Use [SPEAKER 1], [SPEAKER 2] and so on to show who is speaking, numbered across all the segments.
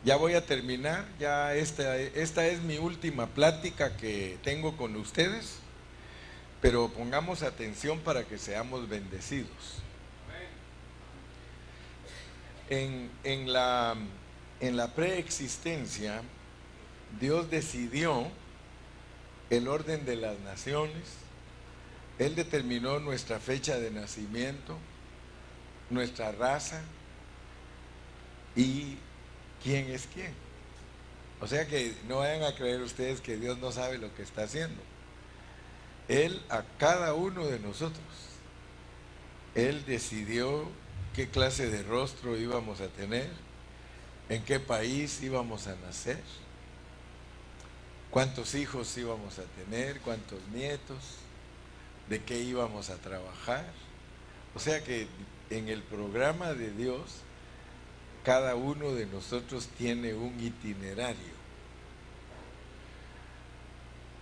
[SPEAKER 1] Ya voy a terminar, ya esta es mi última plática que tengo con ustedes, pero pongamos atención para que seamos bendecidos. En la preexistencia, Dios decidió el orden de las naciones. Él determinó nuestra fecha de nacimiento, nuestra raza y quién es quién. O sea que no vayan a creer ustedes que Dios no sabe lo que está haciendo. Él a cada uno de nosotros, Él decidió qué clase de rostro íbamos a tener, en qué país íbamos a nacer, cuántos hijos íbamos a tener, cuántos nietos, de qué íbamos a trabajar. O sea que en el programa de Dios, cada uno de nosotros tiene un itinerario.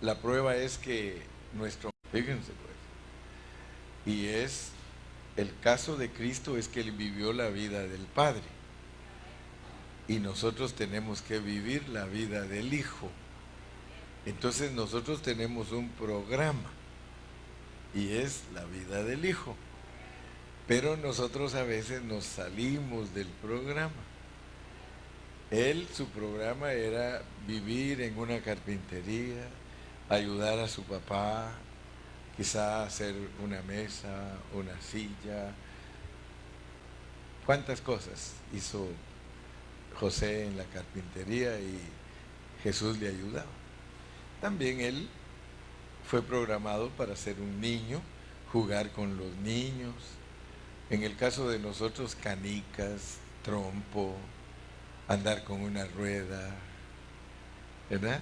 [SPEAKER 1] La prueba es que fíjense pues, y es, el caso de Cristo es que Él vivió la vida del Padre. Y nosotros tenemos que vivir la vida del Hijo. Entonces nosotros tenemos un programa y es la vida del Hijo. Pero nosotros a veces nos salimos del programa. Él, su programa era vivir en una carpintería, ayudar a su papá, quizá hacer una mesa, una silla. ¿Cuántas cosas hizo José en la carpintería y Jesús le ayudaba? También él fue programado para ser un niño, jugar con los niños. En el caso de nosotros, canicas, trompo, andar con una rueda, ¿verdad?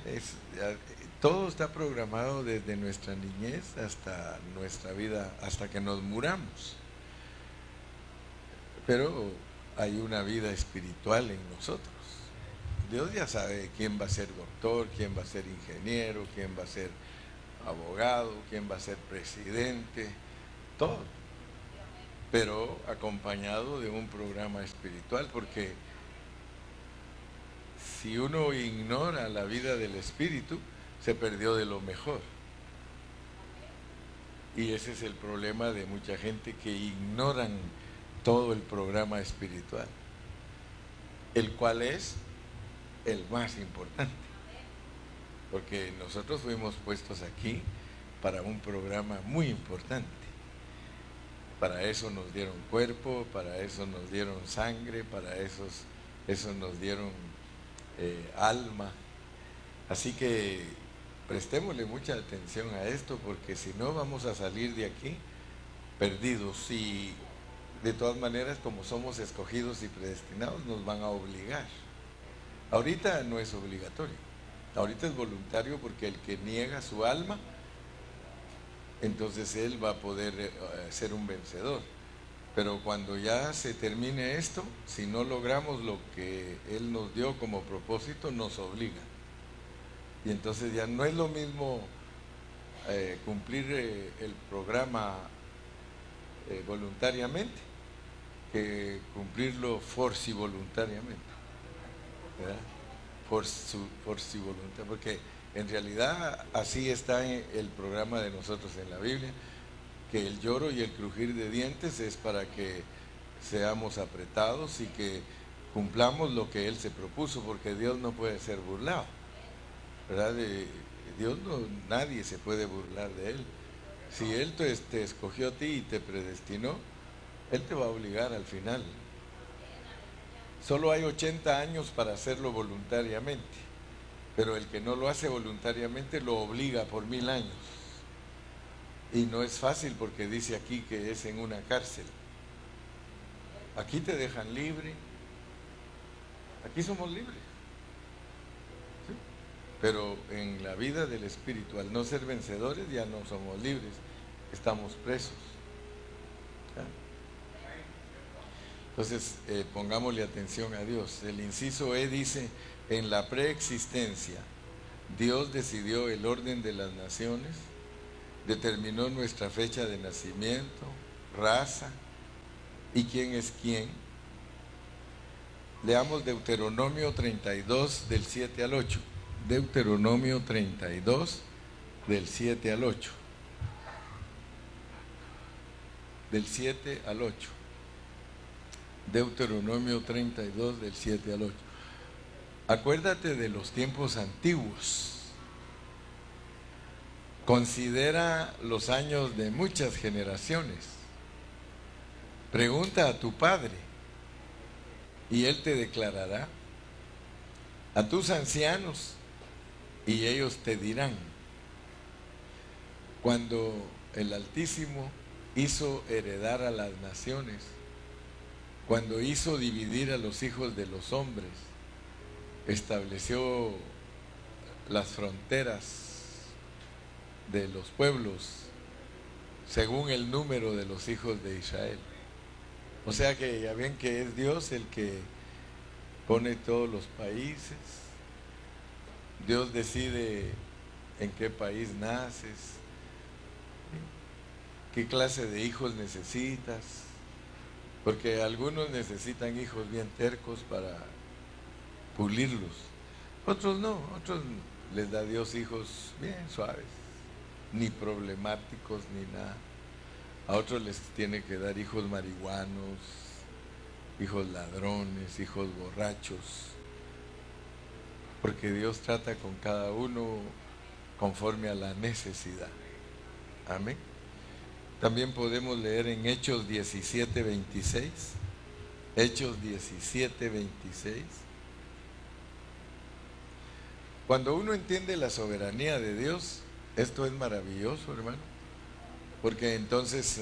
[SPEAKER 1] Todo está programado desde nuestra niñez hasta nuestra vida, hasta que nos muramos. Pero hay una vida espiritual en nosotros. Dios ya sabe quién va a ser doctor, quién va a ser ingeniero, quién va a ser abogado, quién va a ser presidente, todo. Pero acompañado de un programa espiritual, porque si uno ignora la vida del espíritu, se perdió de lo mejor. Y ese es el problema de mucha gente que ignoran todo el programa espiritual, el cual es el más importante. Porque nosotros fuimos puestos aquí para un programa muy importante. Para eso nos dieron cuerpo, para eso nos dieron sangre, para eso nos dieron alma. Así que prestémosle mucha atención a esto, porque si no vamos a salir de aquí perdidos. Y de todas maneras, como somos escogidos y predestinados, nos van a obligar. Ahorita no es obligatorio, ahorita es voluntario, porque el que niega su alma, entonces él va a poder ser un vencedor. Pero cuando ya se termine esto, si no logramos lo que Él nos dio como propósito, nos obliga. Y entonces ya no es lo mismo cumplir el programa voluntariamente que cumplirlo forci voluntariamente, ¿verdad? Forci voluntariamente, porque en realidad así está el programa de nosotros en la Biblia, que el lloro y el crujir de dientes es para que seamos apretados y que cumplamos lo que Él se propuso, porque Dios no puede ser burlado, ¿verdad? Dios no, nadie se puede burlar de Él. Si Él te escogió a ti y te predestinó, Él te va a obligar al final. Solo hay 80 años para hacerlo voluntariamente, pero el que no lo hace voluntariamente lo obliga por 1000 años. Y no es fácil, porque dice aquí que es en una cárcel. Aquí te dejan libre, aquí somos libres. ¿Sí? Pero en la vida del espíritu, al no ser vencedores, ya no somos libres, estamos presos. ¿Ya? Entonces, pongámosle atención a Dios. El inciso E dice: en la preexistencia, Dios decidió el orden de las naciones, determinó nuestra fecha de nacimiento, raza y quién es quién. Leamos Deuteronomio 32 del 7 al 8. Deuteronomio 32 del 7 al 8. Del 7 al 8. Deuteronomio 32 del 7 al 8. Acuérdate de los tiempos antiguos. Considera los años de muchas generaciones. Pregunta a tu padre y él te declarará. A tus ancianos y ellos te dirán. Cuando el Altísimo hizo heredar a las naciones, cuando hizo dividir a los hijos de los hombres, estableció las fronteras de los pueblos según el número de los hijos de Israel. O sea que ya ven que es Dios el que pone todos los países. Dios decide en qué país naces, qué clase de hijos necesitas, porque algunos necesitan hijos bien tercos para pulirlos, otros no, otros les da Dios hijos bien suaves, ni problemáticos ni nada. A otros les tiene que dar hijos marihuanos, hijos ladrones, hijos borrachos, porque Dios trata con cada uno conforme a la necesidad. Amén. También podemos leer en Hechos 17:26. Hechos 17:26. Cuando uno entiende la soberanía de Dios, esto es maravilloso, hermano, porque entonces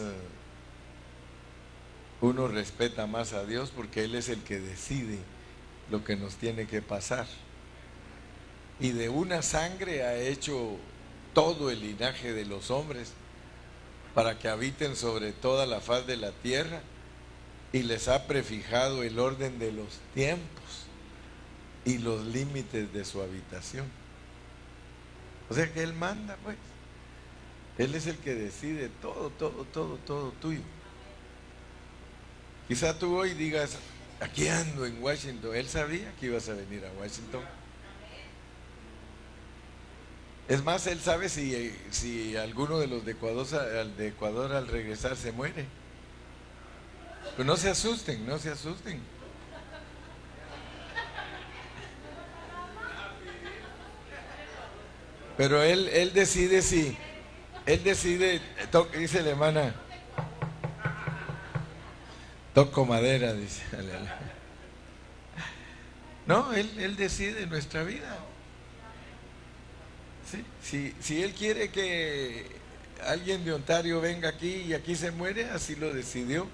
[SPEAKER 1] uno respeta más a Dios, porque Él es el que decide lo que nos tiene que pasar. Y de una sangre ha hecho todo el linaje de los hombres para que habiten sobre toda la faz de la tierra, y les ha prefijado el orden de los tiempos y los límites de su habitación. O sea que Él manda, pues. Él es el que decide todo tuyo. Quizá tú hoy digas, aquí ando en Washington. Él sabía que ibas a venir a Washington. Es más, Él sabe si alguno de los de Ecuador al regresar se muere. Pero no se asusten, no se asusten. Pero Él decide si... Él decide, dice la hermana, toco madera, dice. No, Él decide nuestra vida. ¿Sí? Si Él quiere que alguien de Ontario venga aquí y aquí se muere, así lo decidió.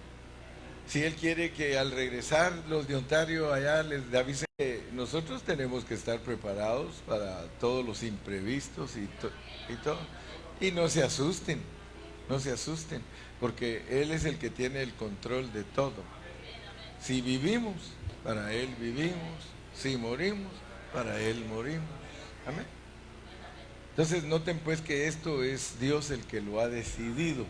[SPEAKER 1] Si Él quiere que al regresar los de Ontario allá les avise, nosotros tenemos que estar preparados para todos los imprevistos y todo. Y no se asusten, no se asusten, porque Él es el que tiene el control de todo. Si vivimos, para Él vivimos. Si morimos, para Él morimos. Amén. Entonces noten pues que esto es Dios el que lo ha decidido.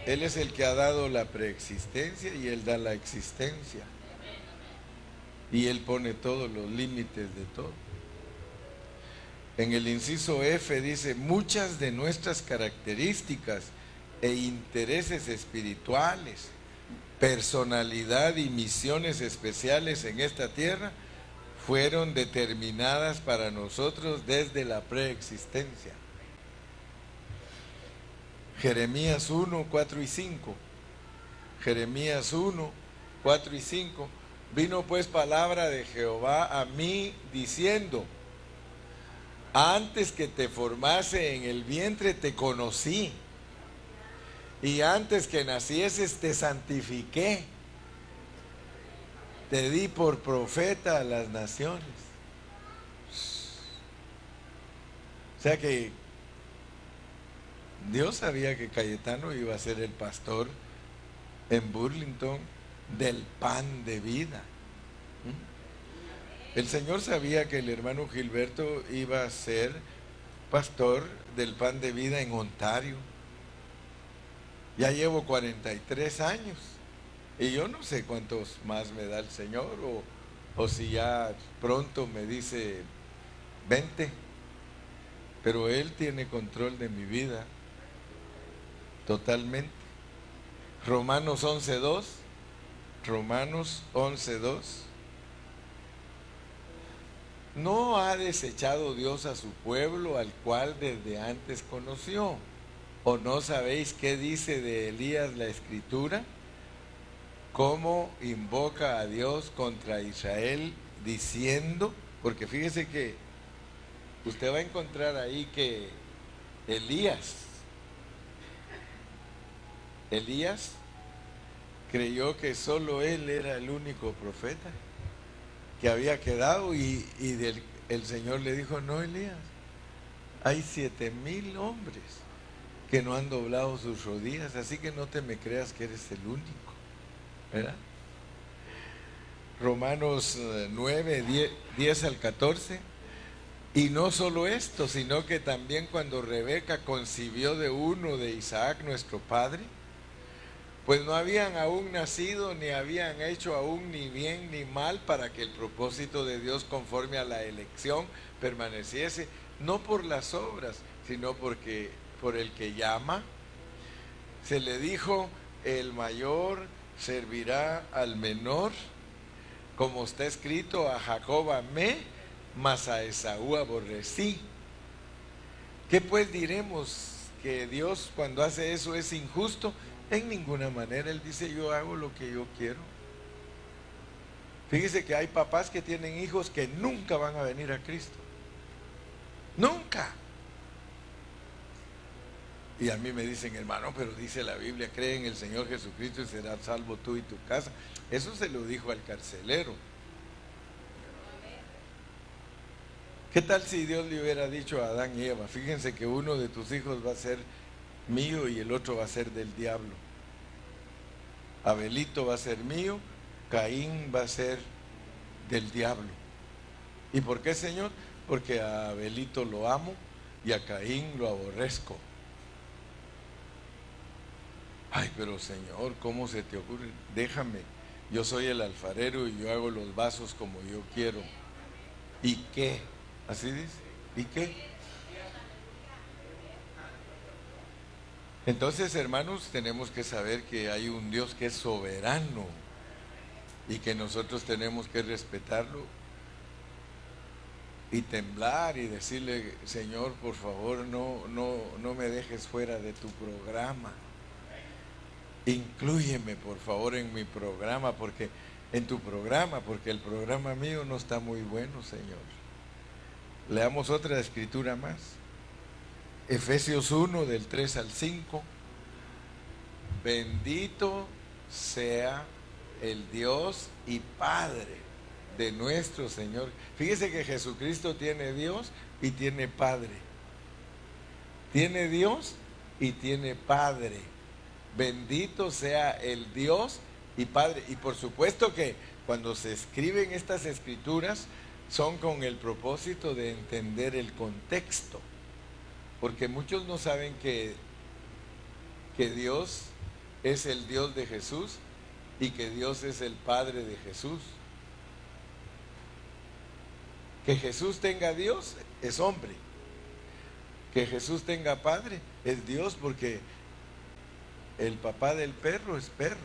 [SPEAKER 1] Él es el que ha dado la preexistencia y Él da la existencia. Y Él pone todos los límites de todo. En el inciso F dice, muchas de nuestras características e intereses espirituales, personalidad y misiones especiales en esta tierra fueron determinadas para nosotros desde la preexistencia. Jeremías 1, 4 y 5. Jeremías 1, 4 y 5. Vino pues palabra de Jehová a mí diciendo, antes que te formase en el vientre te conocí, y antes que nacieses te santifiqué, te di por profeta a las naciones. O sea que Dios sabía que Cayetano iba a ser el pastor en Burlington del pan de vida. El Señor sabía que el hermano Gilberto iba a ser pastor del pan de vida en Ontario. Ya llevo 43 años Y yo no sé cuántos más me da el Señor, o si ya pronto me dice, vente, pero Él tiene control de mi vida totalmente. Romanos 11:2, Romanos 11:2. No ha desechado Dios a su pueblo, al cual desde antes conoció. ¿O no sabéis qué dice de Elías la Escritura? Cómo invoca a Dios contra Israel diciendo, porque fíjese que usted va a encontrar ahí que Elías creyó que solo él era el único profeta que había quedado, y el Señor le dijo, no, Elías, hay 7,000 hombres que no han doblado sus rodillas, así que no te me creas que eres el único, ¿verdad? Romanos 9, 10 al 14. Y no solo esto, sino que también cuando Rebeca concibió de uno de Isaac nuestro padre, pues no habían aún nacido, ni habían hecho aún ni bien ni mal, para que el propósito de Dios conforme a la elección permaneciese, no por las obras, sino porque por el que llama. Se le dijo, el mayor servirá al menor, como está escrito, a Jacob amé, mas a Esaú aborrecí. ¿Qué pues diremos? ¿Que Dios cuando hace eso es injusto? En ninguna manera. Él dice, yo hago lo que yo quiero. Fíjese que hay papás que tienen hijos que nunca van a venir a Cristo. Nunca. Y a mí me dicen, hermano, pero dice la Biblia, cree en el Señor Jesucristo y serás salvo tú y tu casa. Eso se lo dijo al carcelero. ¿Qué tal si Dios le hubiera dicho a Adán y Eva, fíjense que uno de tus hijos va a ser mío y el otro va a ser del diablo? Abelito va a ser mío, Caín va a ser del diablo. ¿Y por qué, Señor? Porque a Abelito lo amo y a Caín lo aborrezco. Ay, pero Señor, ¿cómo se te ocurre? Déjame, yo soy el alfarero y yo hago los vasos como yo quiero. ¿Y qué? Así dice, ¿y qué? Entonces, hermanos, tenemos que saber que hay un Dios que es soberano y que nosotros tenemos que respetarlo y temblar y decirle, Señor, por favor, no me dejes fuera de tu programa. Inclúyeme, por favor, en mi programa, porque el programa mío no está muy bueno, Señor. Leamos otra escritura más. Efesios 1, del 3 al 5. Bendito sea el Dios y Padre de nuestro Señor. Fíjese que Jesucristo tiene Dios y tiene Padre. Tiene Dios y tiene Padre. Bendito sea el Dios y Padre. Y por supuesto que cuando se escriben estas escrituras son con el propósito de entender el contexto, porque muchos no saben que Dios es el Dios de Jesús y que Dios es el Padre de Jesús. Que Jesús tenga Dios es hombre, que Jesús tenga Padre es Dios, porque el papá del perro es perro,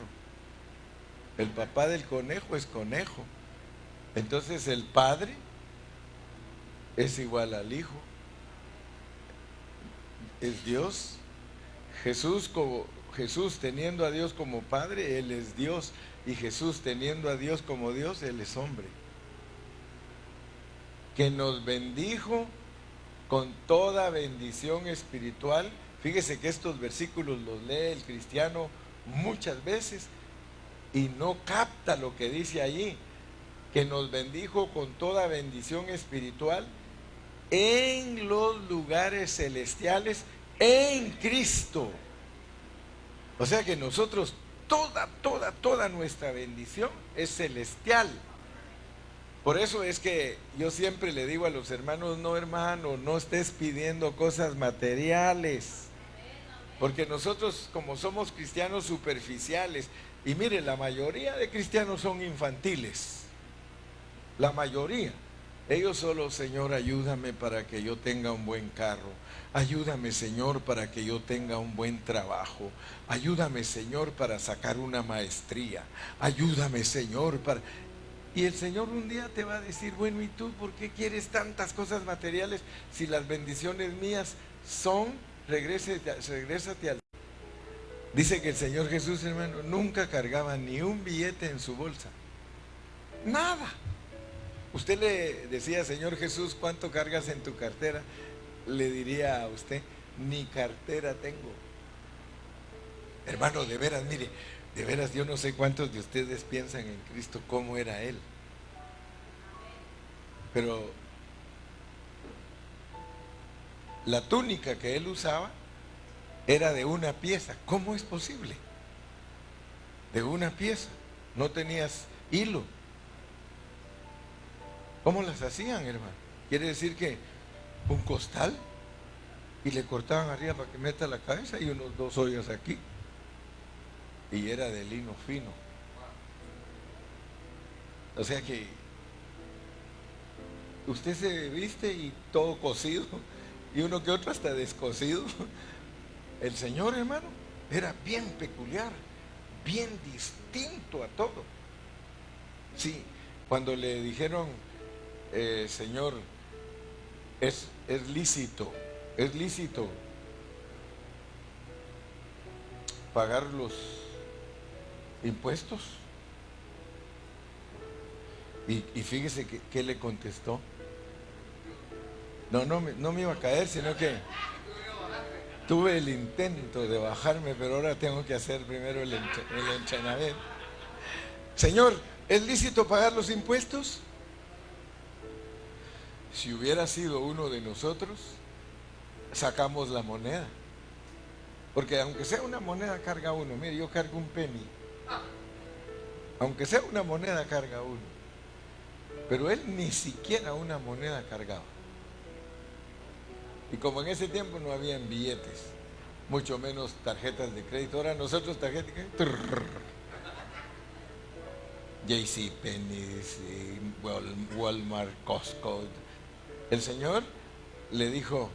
[SPEAKER 1] el papá del conejo es conejo. Entonces el Padre es igual al Hijo, es Dios. Jesús teniendo a Dios como Padre, Él es Dios, y Jesús teniendo a Dios como Dios, Él es hombre. Que nos bendijo con toda bendición espiritual. Fíjese que estos versículos los lee el cristiano muchas veces y no capta lo que dice allí, que nos bendijo con toda bendición espiritual en los lugares celestiales en Cristo. O sea que nosotros, toda nuestra bendición es celestial. Por eso es que yo siempre le digo a los hermanos, no, hermano, no estés pidiendo cosas materiales, porque nosotros, como somos cristianos superficiales, Y mire, la mayoría de cristianos son infantiles. La mayoría. Ellos solo: Señor, ayúdame para que yo tenga un buen carro. Ayúdame, Señor, para que yo tenga un buen trabajo. Ayúdame, Señor, para sacar una maestría. Ayúdame, Señor, para... Y el Señor un día te va a decir: bueno, ¿y tú por qué quieres tantas cosas materiales si las bendiciones mías son, regrésate al... Dice que el Señor Jesús, hermano, nunca cargaba ni un billete en su bolsa. Nada. Usted le decía: Señor Jesús, ¿cuánto cargas en tu cartera? Le diría a usted: ni cartera tengo. Hermano, de veras, mire, de veras, yo no sé cuántos de ustedes piensan en Cristo cómo era Él. Pero la túnica que Él usaba era de una pieza. ¿Cómo es posible? De una pieza. No tenías hilo. ¿Cómo las hacían, hermano? Quiere decir que un costal y le cortaban arriba para que meta la cabeza y unos 2 hoyos aquí. Y era de lino fino. O sea que usted se viste y todo cosido, y uno que otro hasta descosido. El Señor, hermano, era bien peculiar, bien distinto a todo. Sí, cuando le dijeron: Señor, es lícito pagar los impuestos. Y fíjese que le contestó. No me iba a caer, sino que tuve el intento de bajarme, pero ahora tengo que hacer primero el entrenamiento. Señor, ¿es lícito pagar los impuestos? Si hubiera sido uno de nosotros, sacamos la moneda. Porque aunque sea una moneda, carga uno. Mire, yo cargo un penny. Aunque sea una moneda, carga uno. Pero él ni siquiera una moneda cargaba. Y como en ese tiempo no habían billetes, mucho menos tarjetas de crédito. Ahora nosotros tarjetas de crédito, JCPenney, Walmart, Costco. El Señor le dijo: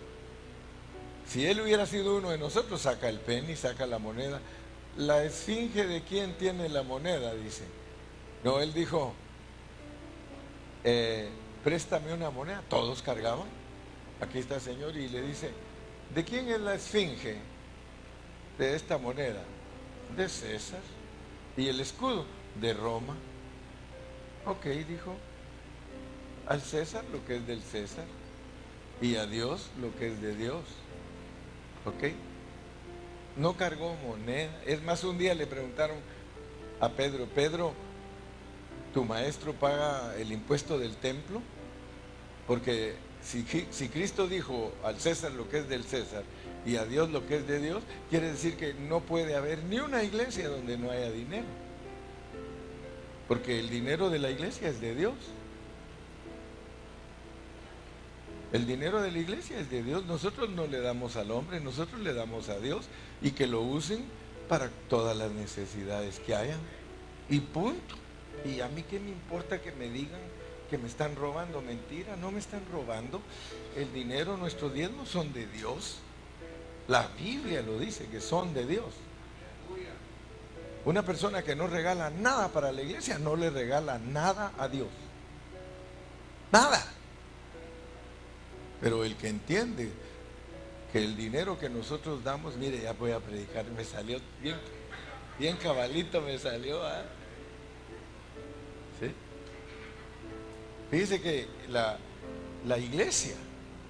[SPEAKER 1] si Él hubiera sido uno de nosotros, saca el penny, saca la moneda. La esfinge de quién tiene la moneda, dice. No, Él dijo: préstame una moneda. Todos cargaban. Aquí está el Señor y le dice: ¿de quién es la esfinge de esta moneda? De César. ¿Y el escudo? De Roma. Ok, dijo: al César lo que es del César y a Dios lo que es de Dios. Ok. No cargó moneda. Es más, un día le preguntaron a Pedro: Pedro, ¿tu maestro paga el impuesto del templo? Porque si Cristo dijo al César lo que es del César y a Dios lo que es de Dios, quiere decir que no puede haber ni una iglesia donde no haya dinero. Porque el dinero de la iglesia es de Dios. El dinero de la iglesia es de Dios. Nosotros no le damos al hombre, nosotros le damos a Dios, y que lo usen para todas las necesidades que hayan. Y punto. Y a mí qué me importa que me digan que me están robando. Mentira, no me están robando. El dinero, nuestros diezmos son de Dios. La Biblia lo dice, que son de Dios. Una persona que no regala nada para la iglesia no le regala nada a Dios. Nada. Pero el que entiende que el dinero que nosotros damos, mire, ya voy a predicar, me salió bien cabalito, me salió. ¿Sí? Fíjese que la iglesia,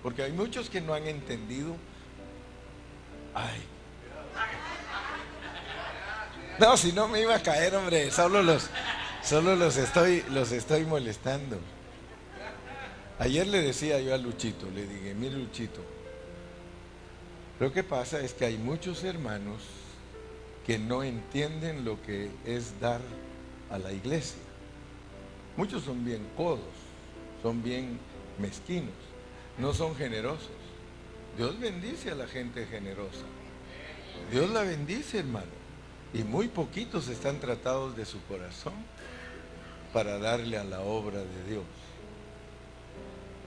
[SPEAKER 1] porque hay muchos que no han entendido. Ay. No, si no me iba a caer, hombre, solo los estoy molestando. Ayer le decía yo a Luchito, le dije: mire, Luchito, lo que pasa es que hay muchos hermanos que no entienden lo que es dar a la iglesia. Muchos son bien codos, son bien mezquinos, no son generosos. Dios bendice a la gente generosa. Dios la bendice, hermano. y muy poquitos están tratados de su corazón para darle a la obra de Dios.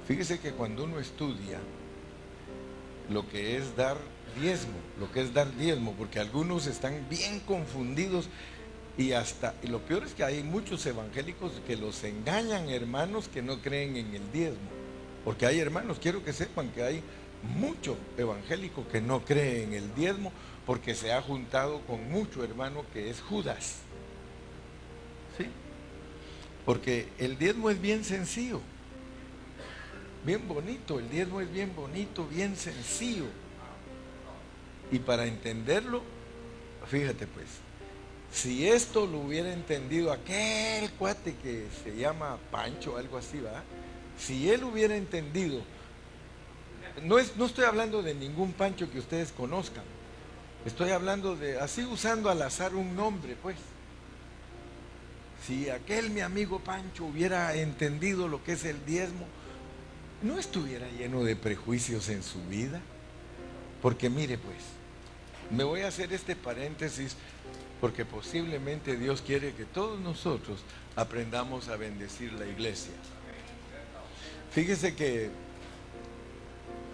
[SPEAKER 1] Fíjese que cuando uno estudia lo que es dar diezmo, porque algunos están bien confundidos y lo peor es que hay muchos evangélicos que los engañan, hermanos, que no creen en el diezmo. Porque hay hermanos, quiero que sepan que hay mucho evangélico que no cree en el diezmo, porque se ha juntado con mucho hermano que es Judas. ¿Sí? Porque el diezmo es bien sencillo, bien bonito, el diezmo es bien bonito, bien sencillo. Y para entenderlo, fíjate pues, si esto lo hubiera entendido aquel cuate que se llama Pancho, algo así, ¿verdad? Si él hubiera entendido, no estoy hablando de ningún Pancho que ustedes conozcan, estoy hablando de, así usando al azar un nombre, pues. Si aquel mi amigo Pancho hubiera entendido lo que es el diezmo, no estuviera lleno de prejuicios en su vida. Porque mire pues, me voy a hacer este paréntesis porque posiblemente Dios quiere que todos nosotros aprendamos a bendecir la iglesia. Fíjese que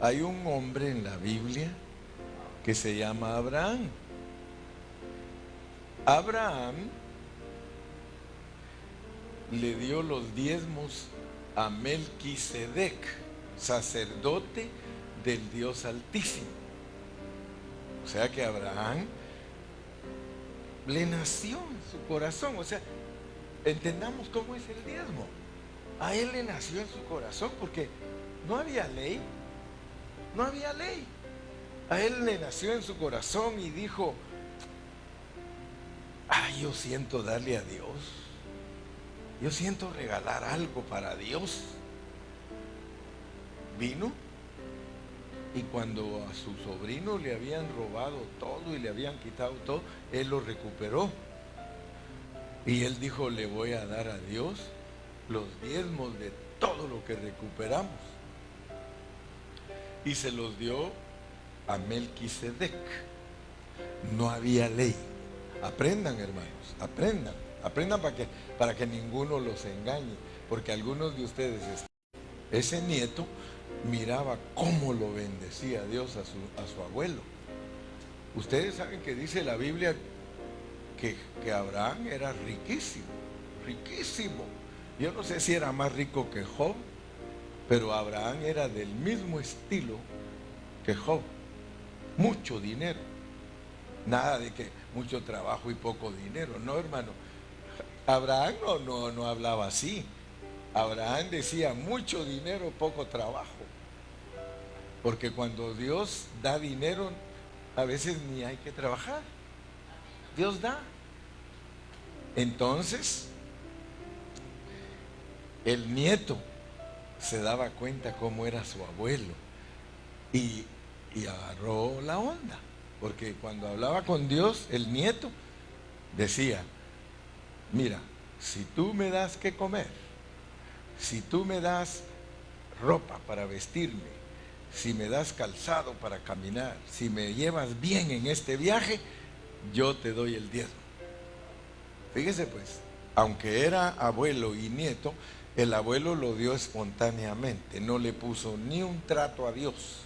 [SPEAKER 1] hay un hombre en la Biblia que se llama Abraham. Abraham le dio los diezmos a Melquisedec, sacerdote del Dios Altísimo. O sea que Abraham le nació en su corazón. O sea, entendamos cómo es el diezmo. A él le nació en su corazón porque no había ley. No había ley. A él le nació en su corazón y dijo: ay, yo siento darle a Dios. Yo siento regalar algo para Dios. Vino y cuando a su sobrino le habían robado todo y le habían quitado todo, él lo recuperó. Y él dijo: le voy a dar a Dios los diezmos de todo lo que recuperamos. Y se los dio a Melquisedec. No había ley. Aprendan, hermanos, aprendan para que ninguno los engañe, porque algunos de ustedes, ese nieto miraba cómo lo bendecía Dios a su abuelo. Ustedes saben que dice la Biblia que Abraham era riquísimo, riquísimo. Yo no sé si era más rico que Job, pero Abraham era del mismo estilo que Job. Mucho dinero. Nada de que mucho trabajo y poco dinero. No, hermano. Abraham no hablaba así. Abraham decía: mucho dinero, poco trabajo. Porque cuando Dios da dinero, a veces ni hay que trabajar. Dios da. Entonces, el nieto se daba cuenta cómo era su abuelo y agarró la onda. Porque cuando hablaba con Dios, el nieto decía: mira, si tú me das que comer, si tú me das ropa para vestirme, si me das calzado para caminar, si me llevas bien en este viaje, yo te doy el diezmo. Fíjese pues, aunque era abuelo y nieto, el abuelo lo dio espontáneamente, no le puso ni un trato a Dios.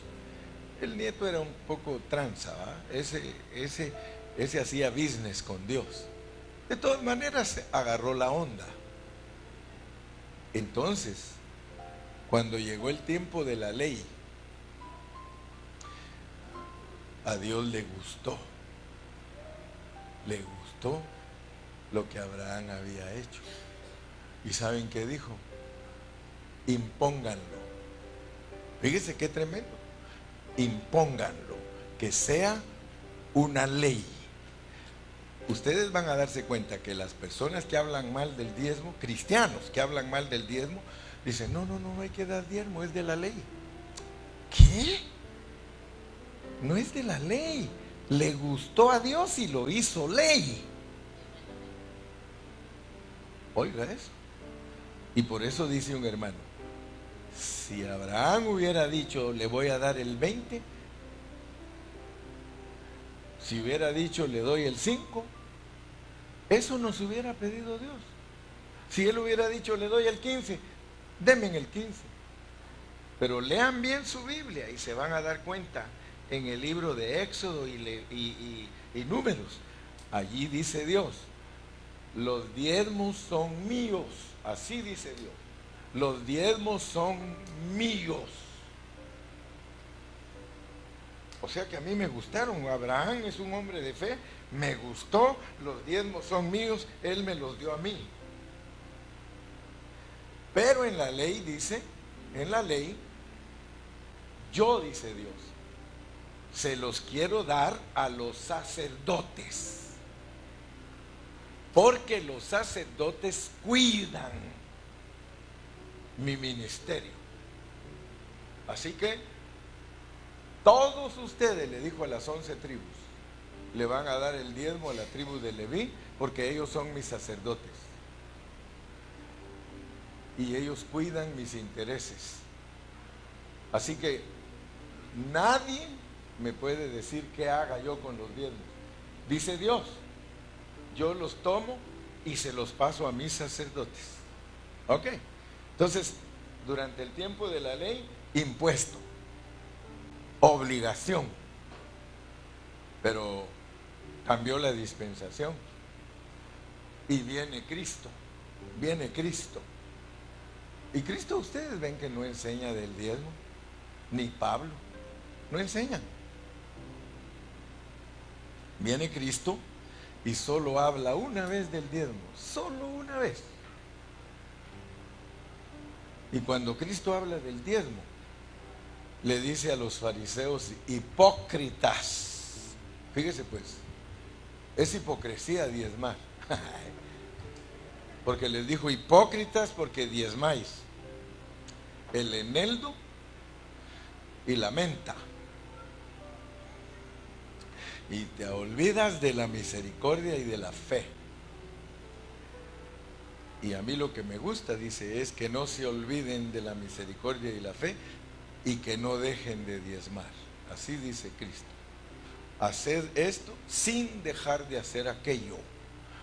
[SPEAKER 1] El nieto era un poco tranza, ¿verdad? Ese hacía business con Dios. De todas maneras agarró la onda. Entonces, cuando llegó el tiempo de la ley, a Dios le gustó lo que Abraham había hecho. ¿Y saben qué dijo? Impónganlo. Fíjese qué tremendo. Impónganlo, que sea una ley. Ustedes van a darse cuenta que las personas que hablan mal del diezmo, cristianos que hablan mal del diezmo, dicen: no hay que dar diezmo, es de la ley. ¿Qué? No es de la ley. Le gustó a Dios y lo hizo ley. Oiga eso. Y por eso dice un hermano: si Abraham hubiera dicho le voy a dar el 20, si hubiera dicho le doy el 5, Eso nos hubiera pedido Dios. Si Él hubiera dicho, le doy el 15, denme el 15. Pero lean bien su Biblia y se van a dar cuenta en el libro de Éxodo y Números. Allí dice Dios, los diezmos son míos. Así dice Dios. Los diezmos son míos. O sea que a mí me gustaron. Abraham es un hombre de fe. Me gustó. Los diezmos son míos. Él me los dio a mí. Pero en la ley dice, en la ley, yo, dice Dios, se los quiero dar a los sacerdotes. Porque los sacerdotes cuidan mi ministerio. Así que todos ustedes, le dijo a las 11 tribus, le van a dar el diezmo a la tribu de Leví, porque ellos son mis sacerdotes. Y ellos cuidan mis intereses. Así que nadie me puede decir qué haga yo con los diezmos. Dice Dios, yo los tomo y se los paso a mis sacerdotes. ¿Ok? Entonces, durante el tiempo de la ley, impuesto, obligación. Pero cambió la dispensación. Y viene Cristo. Viene Cristo. Y Cristo, ustedes ven que no enseña del diezmo, ni Pablo, no enseñan. Viene Cristo y solo habla una vez del diezmo, solo una vez. Y cuando Cristo habla del diezmo, le dice a los fariseos hipócritas. Fíjese pues, es hipocresía diezmar. Porque les dijo hipócritas porque diezmáis el eneldo y la menta. Y te olvidas de la misericordia y de la fe. Y a mí lo que me gusta, dice, es que no se olviden de la misericordia y la fe y que no dejen de diezmar. Así dice Cristo. Haced esto sin dejar de hacer aquello,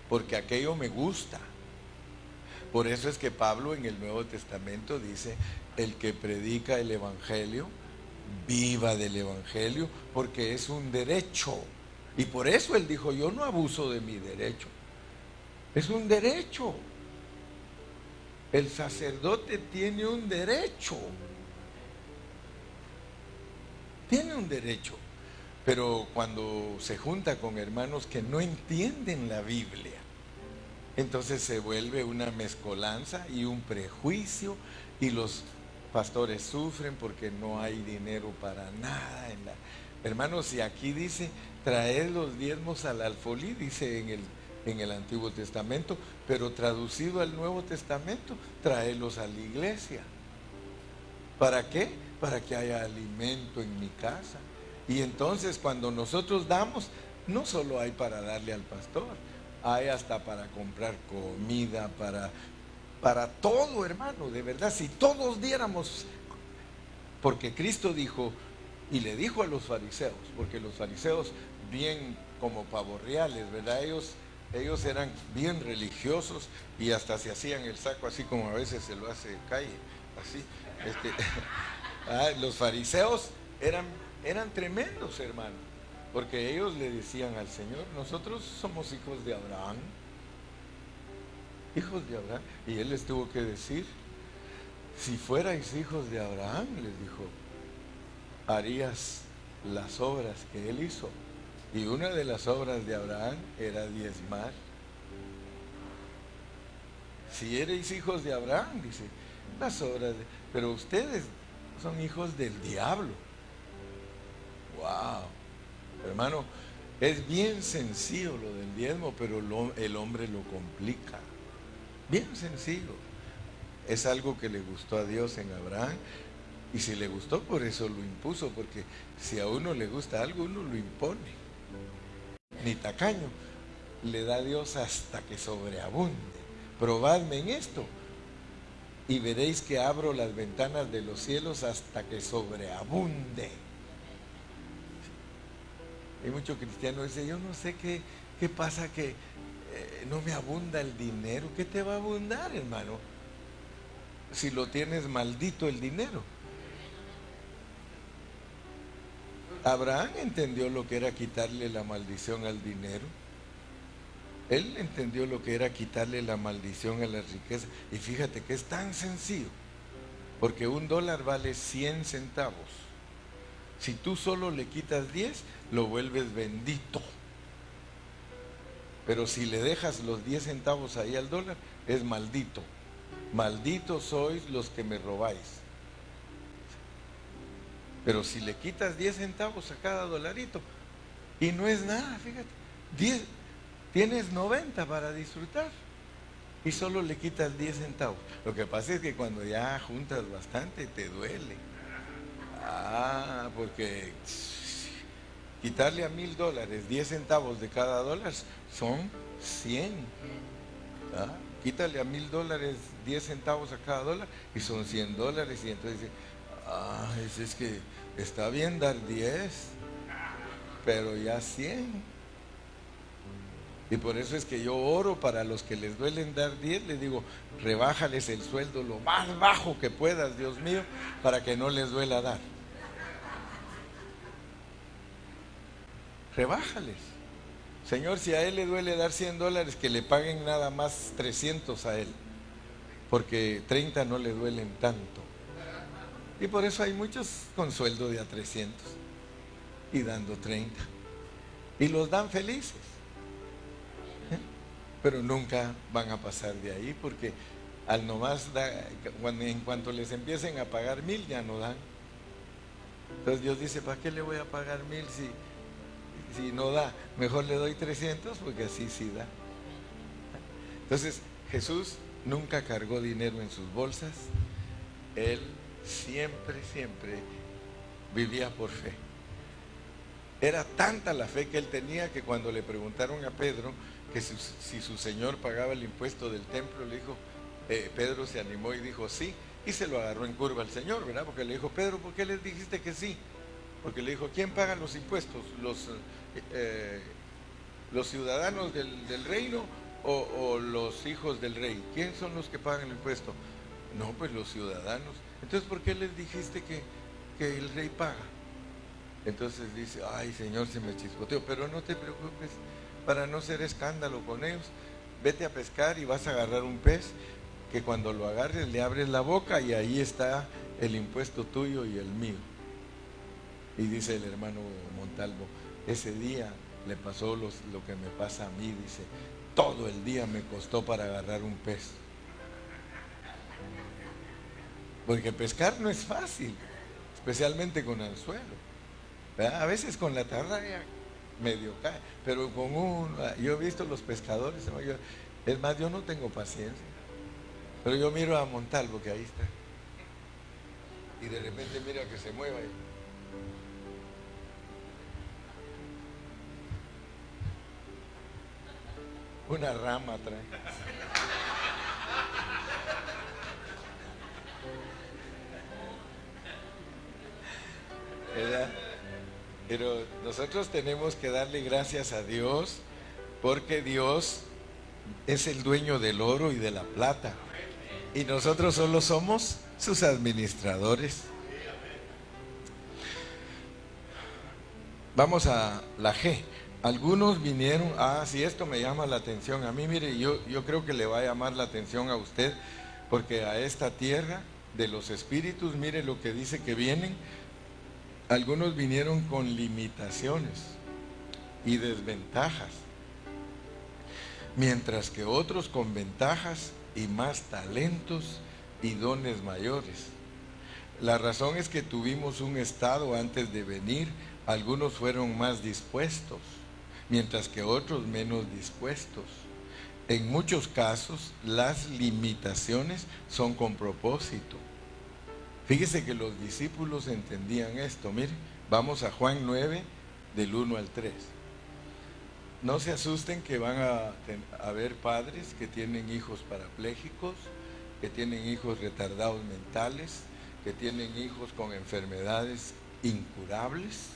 [SPEAKER 1] porque aquello me gusta. Por eso es que Pablo en el Nuevo Testamento dice, el que predica el Evangelio, viva del Evangelio, porque es un derecho. Y por eso él dijo, yo no abuso de mi derecho. Es un derecho. El sacerdote tiene un derecho. Tiene un derecho. Pero cuando se junta con hermanos que no entienden la Biblia, entonces se vuelve una mezcolanza y un prejuicio, y los pastores sufren porque no hay dinero para nada. Hermanos, si aquí dice, traed los diezmos al alfolí, dice en el Antiguo Testamento, pero traducido al Nuevo Testamento, traedlos a la iglesia. ¿Para qué? Para que haya alimento en mi casa. Y entonces cuando nosotros damos, no solo hay para darle al pastor, hay hasta para comprar comida, para todo, hermano, de verdad. Si todos diéramos, porque Cristo dijo, y le dijo a los fariseos, porque los fariseos, bien como pavorreales, ¿verdad? Ellos eran bien religiosos y hasta se hacían el saco así como a veces se lo hace Calle, así. Los fariseos eran tremendos, hermano, porque ellos le decían al Señor, nosotros somos hijos de Abraham. Hijos de Abraham. Y él les tuvo que decir, si fuerais hijos de Abraham, les dijo, harías las obras que él hizo. Y una de las obras de Abraham era diezmar. Si erais hijos de Abraham, dice, las obras pero ustedes son hijos del diablo. Wow, hermano, es bien sencillo lo del diezmo, pero el hombre lo complica. Bien sencillo. Es algo que le gustó a Dios en Abraham, y si le gustó, por eso lo impuso, porque si a uno le gusta algo, uno lo impone. Ni tacaño, le da a Dios hasta que sobreabunde. Probadme en esto y veréis que abro las ventanas de los cielos hasta que sobreabunde. Hay muchos cristianos que dicen, yo no sé qué pasa, que no me abunda el dinero. ¿Qué te va a abundar, hermano? Si lo tienes maldito el dinero. Abraham entendió lo que era quitarle la maldición al dinero. Él entendió lo que era quitarle la maldición a la riqueza. Y fíjate que es tan sencillo, porque $1 vale 100 centavos. Si tú solo le quitas 10, lo vuelves bendito. Pero si le dejas los 10 centavos ahí al dólar, es maldito. Malditos sois los que me robáis. Pero si le quitas 10 centavos a cada dolarito, y no es nada, fíjate, 10, tienes 90 para disfrutar, y solo le quitas 10 centavos. Lo que pasa es que cuando ya juntas bastante, te duele. Porque quitarle a $1,000 10 centavos de cada dólar son 100. Quítale a $1,000 10 centavos a cada dólar y son $100. Y entonces dice, es que está bien dar 10, pero ya 100. Y por eso es que yo oro para los que les duelen dar 10, les digo, rebájales el sueldo lo más bajo que puedas, Dios mío, para que no les duela dar. Rebájales. Señor, si a él le duele dar $100, que le paguen nada más 300 a él, porque 30 no le duelen tanto. Y por eso hay muchos con sueldo de a 300 y dando 30. Y los dan felices. Pero nunca van a pasar de ahí, porque al nomás en cuanto les empiecen a pagar 1,000 ya no dan. Entonces Dios dice, ¿para qué le voy a pagar 1,000 si no da? Mejor le doy 300 porque así sí da. Entonces Jesús nunca cargó dinero en sus bolsas. Él siempre vivía por fe. Era tanta la fe que él tenía que cuando le preguntaron a Pedro que si su señor pagaba el impuesto del templo, le dijo, Pedro se animó y dijo sí, y se lo agarró en curva al Señor, ¿verdad? Porque le dijo, Pedro, ¿por qué les dijiste que sí? Porque le dijo, ¿quién paga los impuestos? ¿Los ciudadanos del reino o los hijos del rey? ¿Quién son los que pagan el impuesto? No, pues los ciudadanos. Entonces, ¿por qué les dijiste que el rey paga? Entonces dice, ay Señor, se me chispoteó, pero no te preocupes, para no hacer escándalo con ellos, vete a pescar y vas a agarrar un pez, que cuando lo agarres le abres la boca y ahí está el impuesto tuyo y el mío. Y dice el hermano Montalvo, ese día le pasó lo que me pasa a mí, dice, todo el día me costó para agarrar un pez. Porque pescar no es fácil, especialmente con anzuelo. A veces con la tarraya medio cae, pero con yo he visto los pescadores, es más, yo no tengo paciencia, pero yo miro a Montalvo que ahí está, y de repente mira que se mueva una rama trae. ¿Verdad? Pero nosotros tenemos que darle gracias a Dios, porque Dios es el dueño del oro y de la plata, y nosotros solo somos sus administradores. Vamos a la G. Algunos vinieron, si esto me llama la atención a mí, mire, yo creo que le va a llamar la atención a usted, porque a esta tierra de los espíritus, mire lo que dice que vienen. Algunos vinieron con limitaciones y desventajas, mientras que otros con ventajas y más talentos y dones mayores. La razón es que tuvimos un estado antes de venir. Algunos fueron más dispuestos, mientras que otros menos dispuestos. En muchos casos, las limitaciones son con propósito. Fíjese que los discípulos entendían esto. Mire, vamos a Juan 9, del 1 al 3. No se asusten que van a haber padres que tienen hijos parapléjicos, que tienen hijos retardados mentales, que tienen hijos con enfermedades incurables.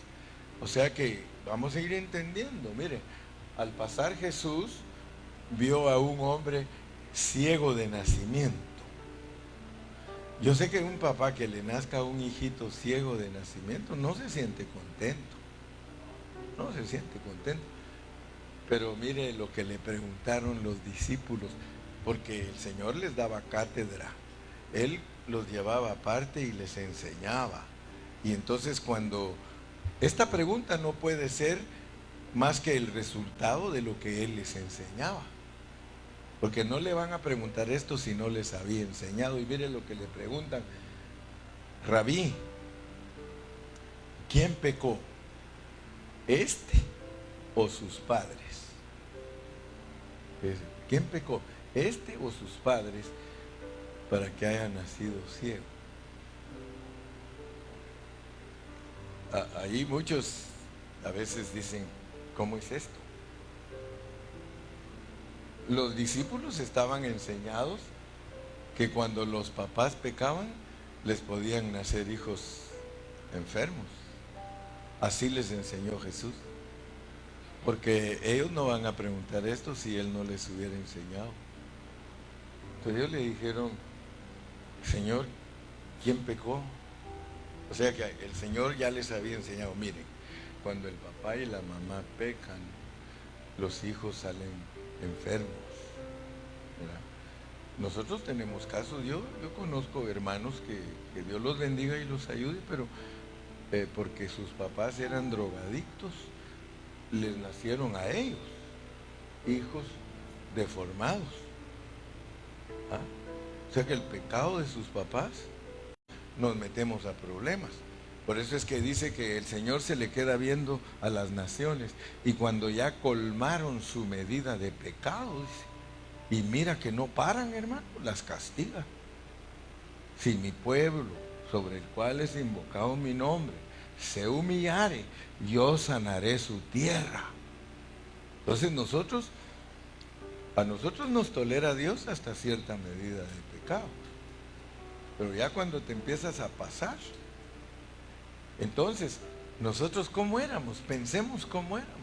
[SPEAKER 1] O sea que vamos a ir entendiendo. Mire, al pasar Jesús, vio a un hombre ciego de nacimiento. Yo sé que un papá que le nazca a un hijito ciego de nacimiento no se siente contento, no se siente contento. Pero mire lo que le preguntaron los discípulos, porque el Señor les daba cátedra, Él los llevaba aparte y les enseñaba. Y entonces cuando esta pregunta no puede ser más que el resultado de lo que Él les enseñaba, porque no le van a preguntar esto si no les había enseñado. Y mire lo que le preguntan: Rabí, ¿quién pecó? ¿Este o sus padres? ¿Quién pecó? ¿Este o sus padres para que haya nacido ciego? Ahí muchos a veces dicen, ¿cómo es esto? Los discípulos estaban enseñados que cuando los papás pecaban, les podían nacer hijos enfermos. Así les enseñó Jesús. Porque ellos no van a preguntar esto si Él no les hubiera enseñado. Entonces ellos le dijeron, Señor, ¿quién pecó? O sea que el Señor ya les había enseñado, miren, cuando el papá y la mamá pecan, los hijos salen enfermos, ¿verdad? Nosotros tenemos casos, yo conozco hermanos que Dios los bendiga y los ayude, pero porque sus papás eran drogadictos, les nacieron a ellos hijos deformados. ¿Ah? O sea que el pecado de sus papás nos metemos a problemas. Por eso es que dice que el Señor se le queda viendo a las naciones, y cuando ya colmaron su medida de pecado, dice, y mira que no paran, hermano, las castiga. Si mi pueblo, sobre el cual es invocado mi nombre, se humillare, yo sanaré su tierra. Entonces a nosotros nos tolera Dios hasta cierta medida de pecado, pero ya cuando te empiezas a pasar, entonces nosotros ¿cómo éramos? Pensemos cómo éramos.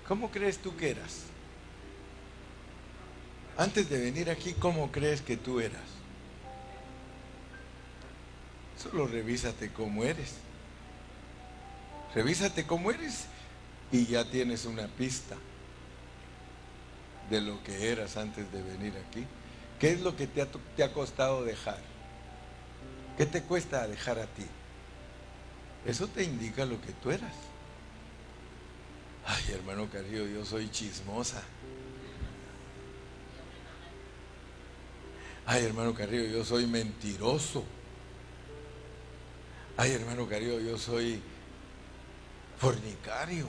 [SPEAKER 1] ¿Cómo crees tú que eras? Antes de venir aquí, ¿cómo crees que tú eras? Solo revísate cómo eres. Revísate cómo eres y ya tienes una pista de lo que eras antes de venir aquí. ¿Qué es lo que te ha costado dejar? ¿Qué te cuesta dejar a ti? Eso te indica lo que tú eras. Ay, hermano Carrillo, yo soy chismosa. Ay, hermano Carrillo, yo soy mentiroso. Ay, hermano Carrillo, yo soy fornicario.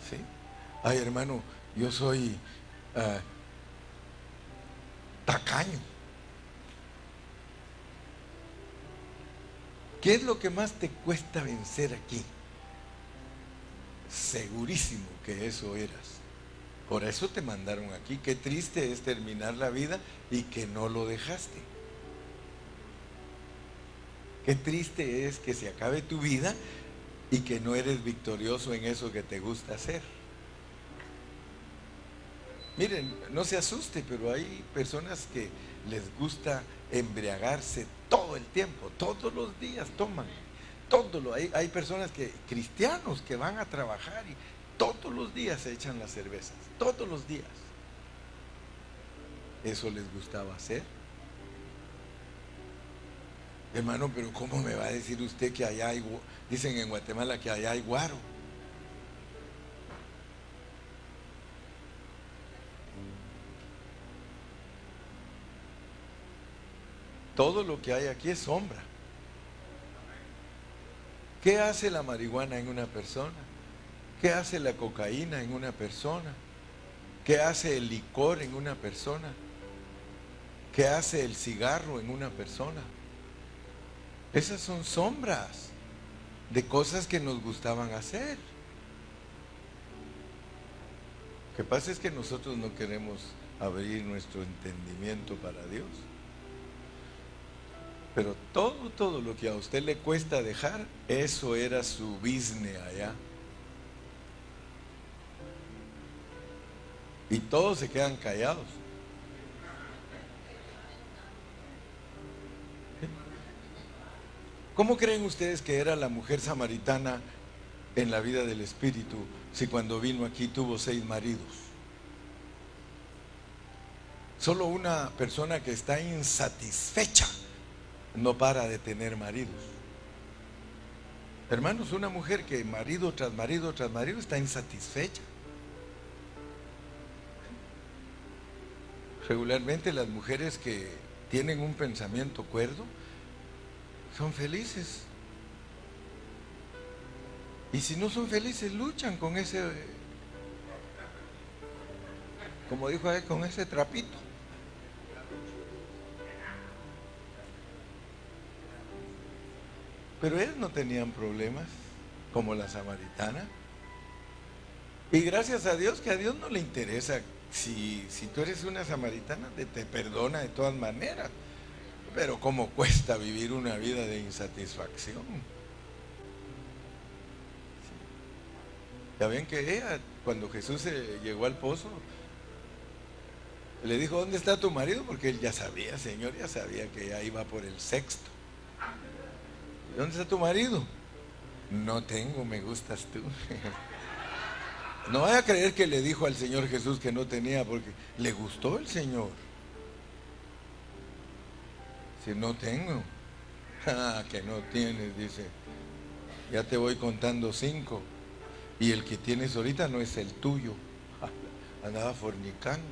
[SPEAKER 1] ¿Sí? Ay, hermano, yo soy tacaño. ¿Qué es lo que más te cuesta vencer aquí? Segurísimo que eso eras. Por eso te mandaron aquí. Qué triste es terminar la vida y que no lo dejaste. Qué triste es que se acabe tu vida y que no eres victorioso en eso que te gusta hacer. Miren, no se asuste, pero hay personas que les gusta embriagarse todo el tiempo, todos los días toman. Hay personas cristianos que van a trabajar y todos los días se echan las cervezas, todos los días. ¿Eso les gustaba hacer? Hermano, pero ¿cómo me va a decir usted que allá hay, dicen en Guatemala que allá hay guaro? Todo lo que hay aquí es sombra. ¿Qué hace la marihuana en una persona? ¿Qué hace la cocaína en una persona? ¿Qué hace el licor en una persona? ¿Qué hace el cigarro en una persona? Esas son sombras de cosas que nos gustaban hacer. Lo que pasa es que nosotros no queremos abrir nuestro entendimiento para Dios. Pero todo lo que a usted le cuesta dejar, eso era su business allá. Y todos se quedan callados. ¿Cómo creen ustedes que era la mujer samaritana en la vida del Espíritu si cuando vino aquí tuvo 6 maridos? Solo una persona que está insatisfecha no para de tener maridos. Hermanos, una mujer que marido tras marido tras marido está insatisfecha. Regularmente las mujeres que tienen un pensamiento cuerdo son felices. Y si no son felices, luchan con ese, como dijo él, con ese trapito. Pero ellos no tenían problemas como la samaritana. Y gracias a Dios, que a Dios no le interesa si tú eres una samaritana, te perdona de todas maneras. Pero cómo cuesta vivir una vida de insatisfacción. Ya ven que ella, cuando Jesús llegó al pozo, le dijo: ¿dónde está tu marido? Porque él ya sabía, Señor, ya sabía que ya iba por el sexto. ¿Dónde está tu marido? No tengo, me gustas tú. No vaya a creer que le dijo al Señor Jesús que no tenía, porque le gustó el Señor. Si no tengo. Ah, que no tienes, dice. Ya te voy contando 5. Y el que tienes ahorita no es el tuyo. Andaba fornicando.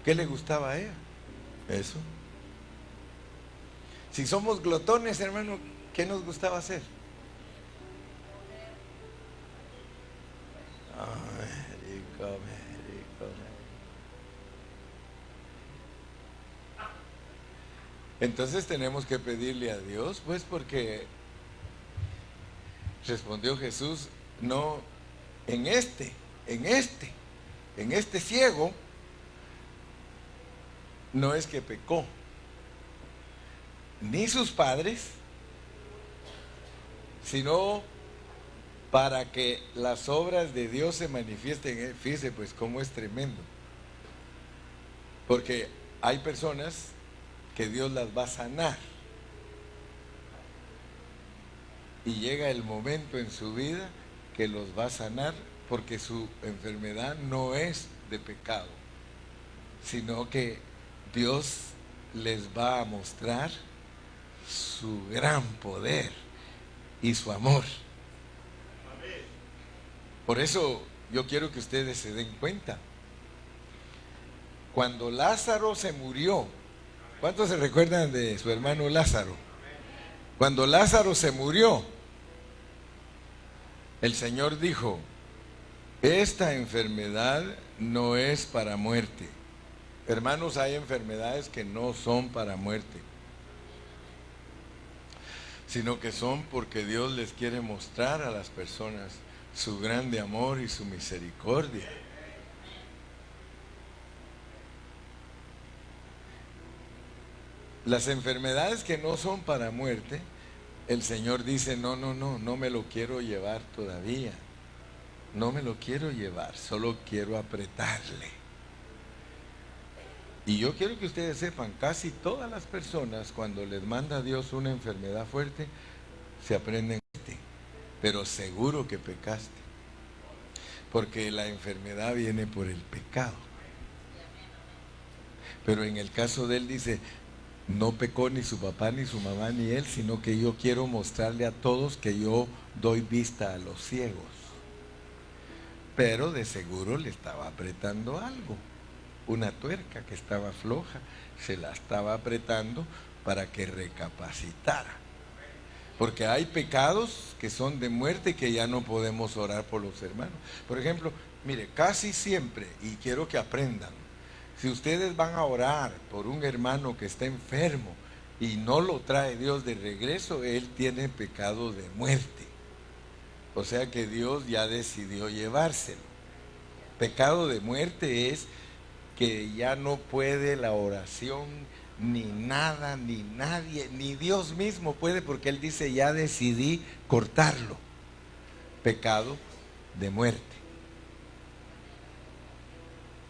[SPEAKER 1] ¿Qué le gustaba a ella? Eso. Si somos glotones, hermano, ¿qué nos gustaba hacer? Rico. Entonces tenemos que pedirle a Dios, pues, porque respondió Jesús: no, en este ciego, no es que pecó, ni sus padres, sino para que las obras de Dios se manifiesten en él. Fíjese pues cómo es tremendo, porque hay personas que Dios las va a sanar y llega el momento en su vida que los va a sanar, porque su enfermedad no es de pecado, sino que Dios les va a mostrar su gran poder y su amor. Por eso yo quiero que ustedes se den cuenta. Cuando Lázaro se murió, ¿cuántos se recuerdan de su hermano Lázaro? Cuando Lázaro se murió, el Señor dijo: esta enfermedad no es para muerte. Hermanos, hay enfermedades que no son para muerte, sino que son porque Dios les quiere mostrar a las personas su grande amor y su misericordia. Las enfermedades que no son para muerte, el Señor dice: no me lo quiero llevar todavía. No me lo quiero llevar, solo quiero apretarle. Y yo quiero que ustedes sepan, casi todas las personas, cuando les manda Dios una enfermedad fuerte, se aprenden, pero seguro que pecaste, porque la enfermedad viene por el pecado. Pero en el caso de él dice: no pecó ni su papá, ni su mamá, ni él, sino que yo quiero mostrarle a todos que yo doy vista a los ciegos. Pero de seguro le estaba apretando algo, una tuerca que estaba floja, se la estaba apretando para que recapacitara. Porque hay pecados que son de muerte que ya no podemos orar por los hermanos. Por ejemplo, mire, casi siempre, y quiero que aprendan, si ustedes van a orar por un hermano que está enfermo y no lo trae Dios de regreso, él tiene pecado de muerte. O sea que Dios ya decidió llevárselo. Pecado de muerte es que ya no puede la oración, ni nada, ni nadie, ni Dios mismo puede, porque Él dice: ya decidí cortarlo. pecado de muerte.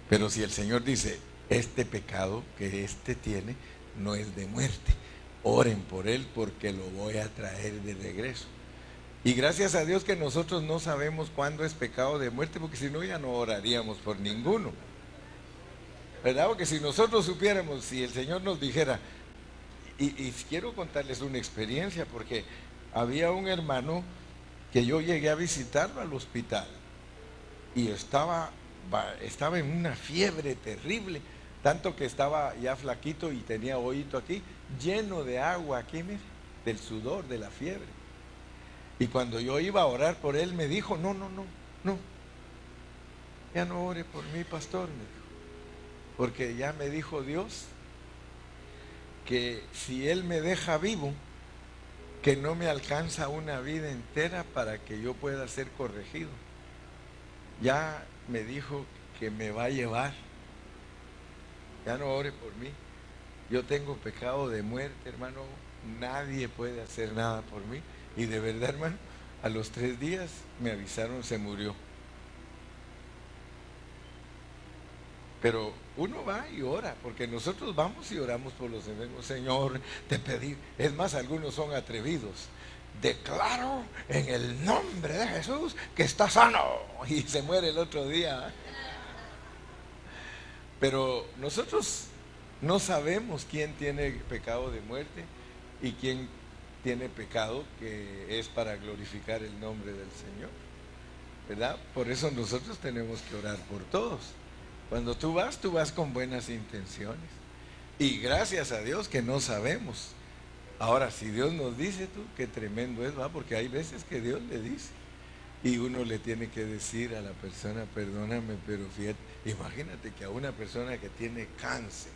[SPEAKER 1] Pero si el Señor dice, este pecado que éste tiene no es de muerte, oren por él porque lo voy a traer de regreso. Y gracias a Dios que nosotros no sabemos cuándo es pecado de muerte, porque si no ya no oraríamos por ninguno, ¿verdad? Porque si nosotros supiéramos, si el Señor nos dijera, y quiero contarles una experiencia, porque había un hermano que yo llegué a visitarlo al hospital y estaba en una fiebre terrible, tanto que estaba ya flaquito y tenía hoyito aquí, lleno de agua aquí, mire, del sudor, de la fiebre. Y cuando yo iba a orar por él, me dijo, no, ya no ore por mí, pastor, me dijo, porque ya me dijo Dios que si Él me deja vivo, que no me alcanza una vida entera para que yo pueda ser corregido. Ya me dijo que me va a llevar. Ya no ore por mí. Yo tengo pecado de muerte, hermano. Nadie puede hacer nada por mí. Y de verdad, hermano, a los 3 días me avisaron, se murió. Pero uno va y ora, porque nosotros vamos y oramos por los enfermos. Señor, te pedí. Es más, algunos son atrevidos. Declaro en el nombre de Jesús que está sano. Y se muere el otro día. Pero nosotros no sabemos quién tiene pecado de muerte y quién tiene pecado que es para glorificar el nombre del Señor, ¿verdad? Por eso nosotros tenemos que orar por todos. Cuando tú vas con buenas intenciones. Y gracias a Dios que no sabemos. Ahora, si Dios nos dice, tú, qué tremendo es, ¿va? Porque hay veces que Dios le dice. Y uno le tiene que decir a la persona, perdóname, pero fíjate, imagínate que a una persona que tiene cáncer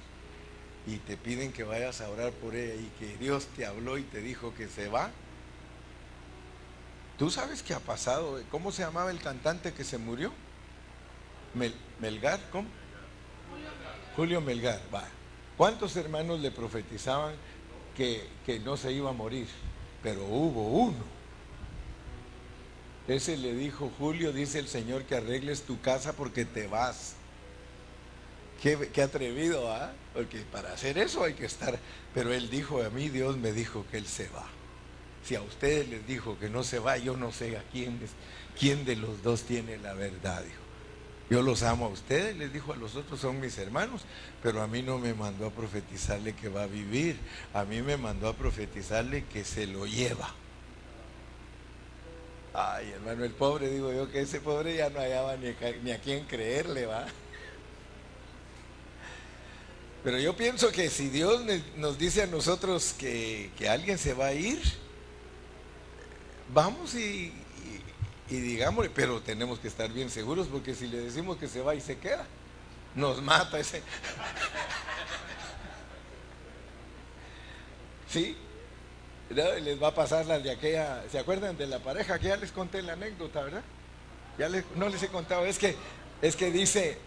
[SPEAKER 1] y te piden que vayas a orar por ella y que Dios te habló y te dijo que se va. ¿Tú sabes qué ha pasado? ¿Cómo se llamaba el cantante que se murió? Melgar, ¿cómo? Julio Melgar, va. ¿Cuántos hermanos le profetizaban que no se iba a morir? Pero hubo uno. Ese le dijo, Julio, dice el Señor que arregles tu casa porque te vas. Qué atrevido, ¿ah? Porque para hacer eso hay que estar. Pero él dijo, a mí Dios me dijo que él se va. Si a ustedes les dijo que no se va, yo no sé a quién de los dos tiene la verdad, dijo. Yo los amo a ustedes, les dijo, a los otros son mis hermanos, pero a mí no me mandó a profetizarle que va a vivir, a mí me mandó a profetizarle que se lo lleva. Ay, hermano, el pobre, digo yo, que ese pobre ya no hallaba ni a quién creerle, ¿va? Pero yo pienso que si Dios nos dice a nosotros que alguien se va a ir, vamos y digámosle, pero tenemos que estar bien seguros, porque si le decimos que se va y se queda, nos mata ese. ¿Sí? Les va a pasar las de aquella. ¿Se acuerdan de la pareja que ya les conté la anécdota, verdad? No les he contado, es que dice,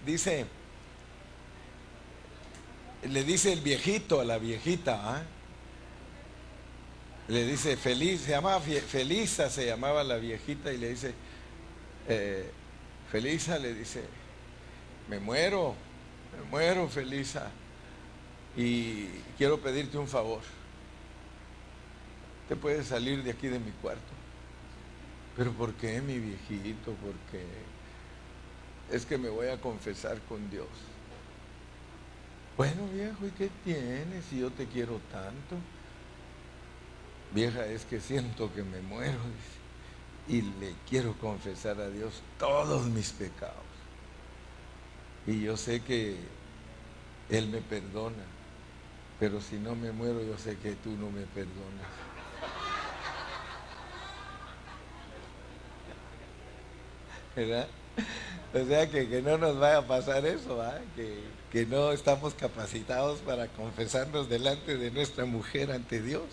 [SPEAKER 1] le dice el viejito a la viejita, ¿eh? Le dice feliz, se llamaba Felisa, se llamaba la viejita, y le dice, Felisa, le dice, me muero Felisa, y quiero pedirte un favor. ¿Te puedes salir de aquí de mi cuarto? ¿Pero por qué, mi viejito? Porque es que me voy a confesar con Dios. Bueno, viejo, ¿y qué tienes si yo te quiero tanto? Vieja, es que siento que me muero, dice, y le quiero confesar a Dios todos mis pecados. Y yo sé que Él me perdona, pero si no me muero, yo sé que tú no me perdonas. ¿Verdad? O sea, que no nos vaya a pasar eso, ¿eh? Que no estamos capacitados para confesarnos delante de nuestra mujer ante Dios.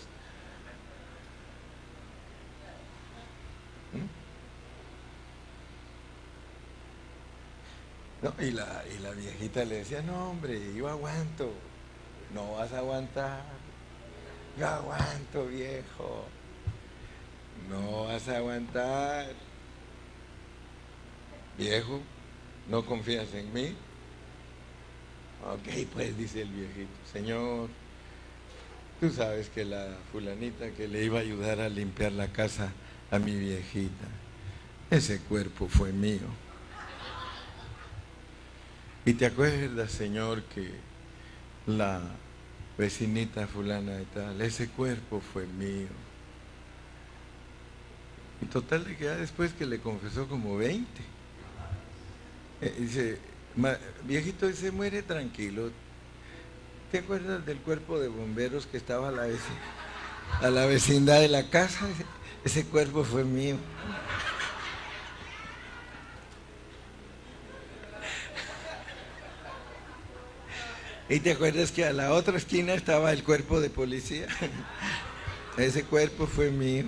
[SPEAKER 1] ¿No? Y la viejita le decía, no, hombre, yo aguanto. No vas a aguantar. Yo aguanto, viejo. No vas a aguantar. Viejo, ¿no confías en mí? Ok, pues dice el viejito, Señor, tú sabes que la fulanita que le iba a ayudar a limpiar la casa a mi viejita, ese cuerpo fue mío. Y te acuerdas, Señor, que la vecinita fulana y tal, ese cuerpo fue mío. Y total de que ya después que le confesó como 20, dice, viejito, ese muere tranquilo. ¿Te acuerdas del cuerpo de bomberos que estaba a la vecindad de la casa? Ese cuerpo fue mío. ¿Y te acuerdas que a la otra esquina estaba el cuerpo de policía? Ese cuerpo fue mío.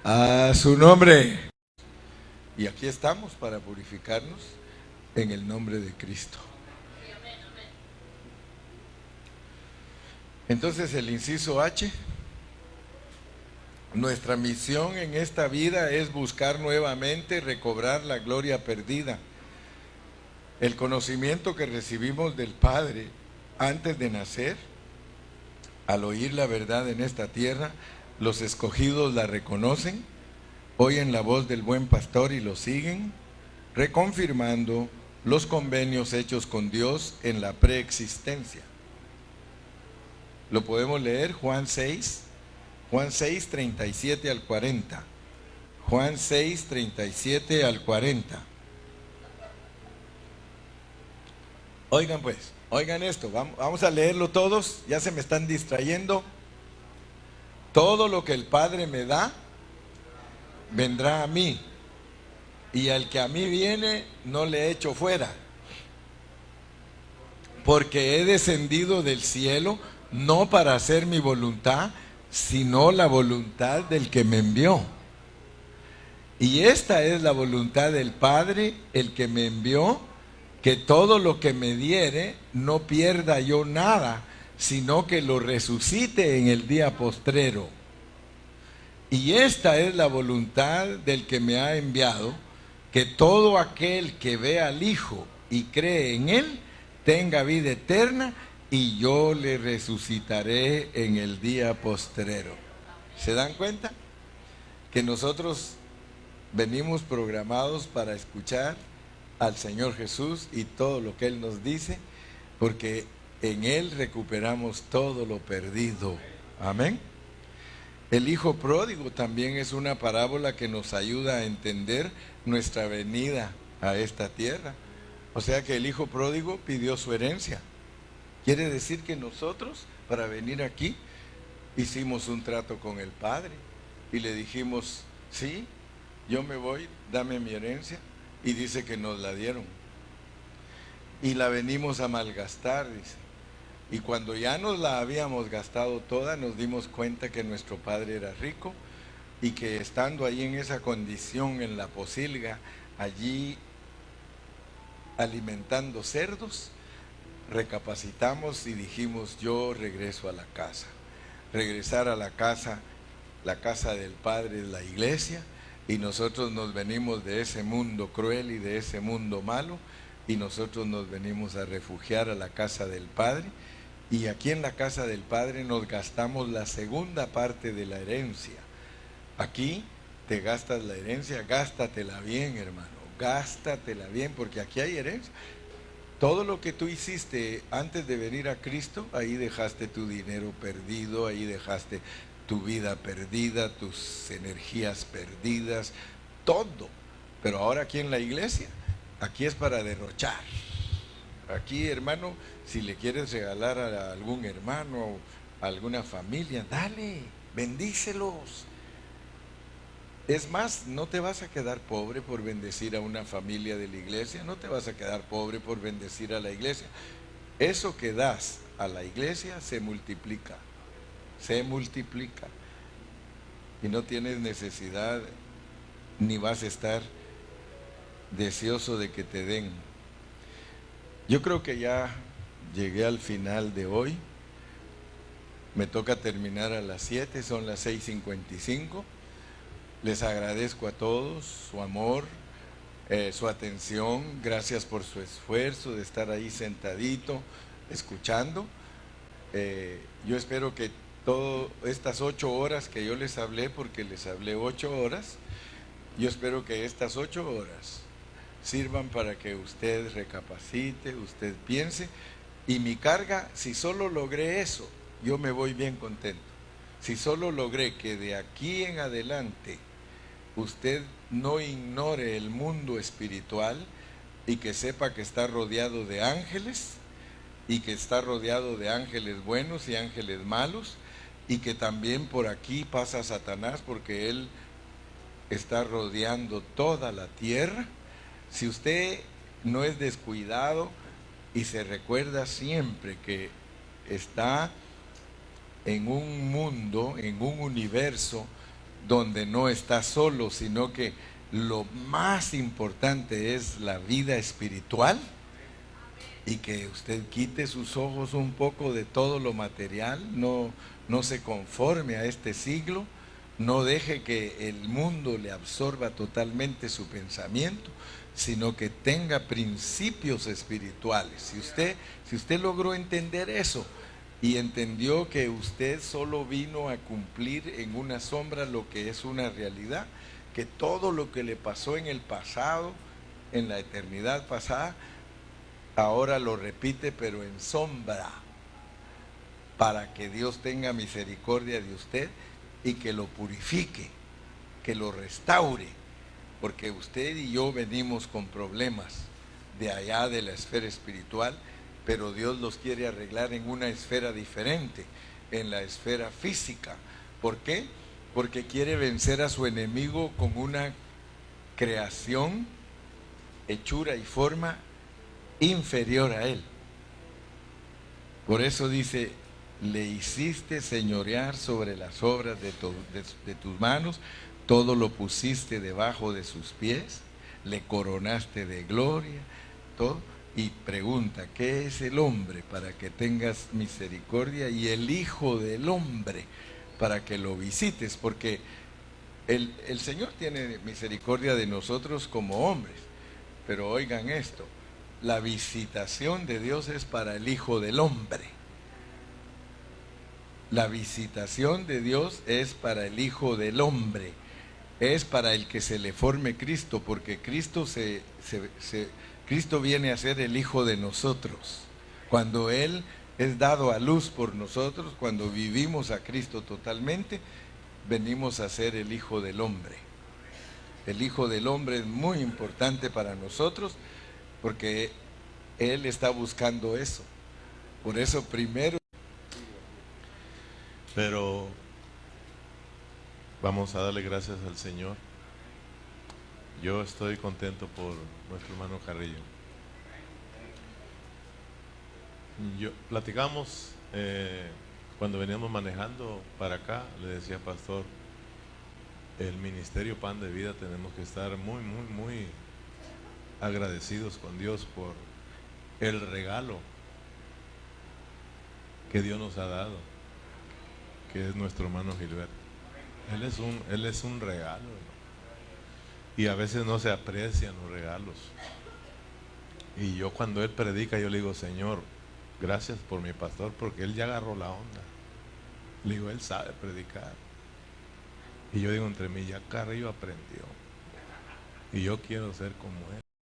[SPEAKER 1] A su nombre. Y aquí estamos para purificarnos en el nombre de Cristo. Entonces el inciso H, nuestra misión en esta vida es buscar nuevamente recobrar la gloria perdida. El conocimiento que recibimos del Padre antes de nacer, al oír la verdad en esta tierra, los escogidos la reconocen, oyen la voz del buen pastor y lo siguen, reconfirmando los convenios hechos con Dios en la preexistencia. Lo podemos leer, Juan 6, 37 al 40. Juan 6, 37 al 40. Oigan pues, oigan esto, vamos a leerlo todos, ya se me están distrayendo. Todo lo que el Padre me da, vendrá a mí, y al que a mí viene, no le echo fuera, porque he descendido del cielo, no para hacer mi voluntad, sino la voluntad del que me envió. Y esta es la voluntad del Padre, el que me envió, que todo lo que me diere, no pierda yo nada, sino que lo resucite en el día postrero. Y esta es la voluntad del que me ha enviado, que todo aquel que ve al Hijo y cree en Él, tenga vida eterna, y yo le resucitaré en el día postrero. ¿Se dan cuenta? Que nosotros venimos programados para escuchar al Señor Jesús y todo lo que Él nos dice, porque en Él recuperamos todo lo perdido. Amén. El hijo pródigo también es una parábola que nos ayuda a entender nuestra venida a esta tierra. O sea que el hijo pródigo pidió su herencia. Quiere decir que nosotros, para venir aquí, hicimos un trato con el Padre y le dijimos, sí, yo me voy, dame mi herencia, y dice que nos la dieron. Y la venimos a malgastar, dice. Y cuando ya nos la habíamos gastado toda, nos dimos cuenta que nuestro padre era rico y que estando ahí en esa condición, en la posilga, allí alimentando cerdos, recapacitamos y dijimos, yo regreso a la casa. Regresar a la casa del Padre es la iglesia, y nosotros nos venimos de ese mundo cruel y de ese mundo malo, y nosotros nos venimos a refugiar a la casa del Padre. Y aquí en la casa del Padre nos gastamos la segunda parte de la herencia. Aquí te gastas la herencia, gástatela bien, hermano, gástatela bien, porque aquí hay herencia. Todo lo que tú hiciste antes de venir a Cristo, ahí dejaste tu dinero perdido, ahí dejaste tu vida perdida, tus energías perdidas, todo. Pero ahora aquí en la iglesia, aquí es para derrochar. Aquí, hermano, si le quieres regalar a algún hermano, a alguna familia, dale, bendícelos. Es más, no te vas a quedar pobre por bendecir a una familia de la iglesia, no te vas a quedar pobre por bendecir a la iglesia. Eso que das a la iglesia se multiplica, y no tienes necesidad ni vas a estar deseoso de que te den. Yo creo que ya llegué al final de hoy. Me toca terminar a las 7, son las 6:55. Les agradezco a todos su amor, su atención. Gracias por su esfuerzo de estar ahí sentadito, escuchando. Yo espero que todas estas 8 horas que yo les hablé, porque les hablé 8 horas, yo espero que estas 8 horas sirvan para que usted recapacite, usted piense. Y mi carga, si solo logré eso, yo me voy bien contento. Si solo logré que de aquí en adelante usted no ignore el mundo espiritual y que sepa que está rodeado de ángeles, y que está rodeado de ángeles buenos y ángeles malos, y que también por aquí pasa Satanás porque él está rodeando toda la tierra. Si usted no es descuidado y se recuerda siempre que está en un mundo, en un universo donde no está solo, sino que lo más importante es la vida espiritual, y que usted quite sus ojos un poco de todo lo material, no se conforme a este siglo, no deje que el mundo le absorba totalmente su pensamiento, sino que tenga principios espirituales. Si usted logró entender eso y entendió que usted solo vino a cumplir en una sombra lo que es una realidad, que todo lo que le pasó en el pasado, en la eternidad pasada, ahora lo repite pero en sombra, para que Dios tenga misericordia de usted y que lo purifique, que lo restaure, porque usted y yo venimos con problemas de allá de la esfera espiritual, pero Dios los quiere arreglar en una esfera diferente, en la esfera física. ¿Por qué? Porque quiere vencer a su enemigo con una creación, hechura y forma inferior a él. Por eso dice: le hiciste señorear sobre las obras de tus manos, todo lo pusiste debajo de sus pies, le coronaste de gloria, todo. Y pregunta: ¿qué es el hombre para que tengas misericordia? Y el Hijo del Hombre para que lo visites, porque el Señor tiene misericordia de nosotros como hombres, pero oigan esto: la visitación de Dios es para el Hijo del Hombre. La visitación de Dios es para el Hijo del Hombre, es para el que se le forme Cristo, porque Cristo Cristo viene a ser el Hijo de nosotros. Cuando Él es dado a luz por nosotros, cuando vivimos a Cristo totalmente, venimos a ser el Hijo del Hombre. El Hijo del Hombre es muy importante para nosotros, porque Él está buscando eso. Por eso primero.
[SPEAKER 2] Pero vamos a darle gracias al Señor. Yo estoy contento por nuestro hermano Carrillo. Platicamos cuando veníamos manejando para acá, le decía pastor, el ministerio Pan de Vida tenemos que estar muy, muy, muy agradecidos con Dios por el regalo que Dios nos ha dado, que es nuestro hermano Gilberto. Él es un regalo, ¿no? Y a veces no se aprecian los regalos. Y yo cuando él predica, yo le digo: Señor, gracias por mi pastor, porque él ya agarró la onda. Le digo: él sabe predicar. Y yo digo entre mí: ya Carrillo aprendió, y yo quiero ser como él.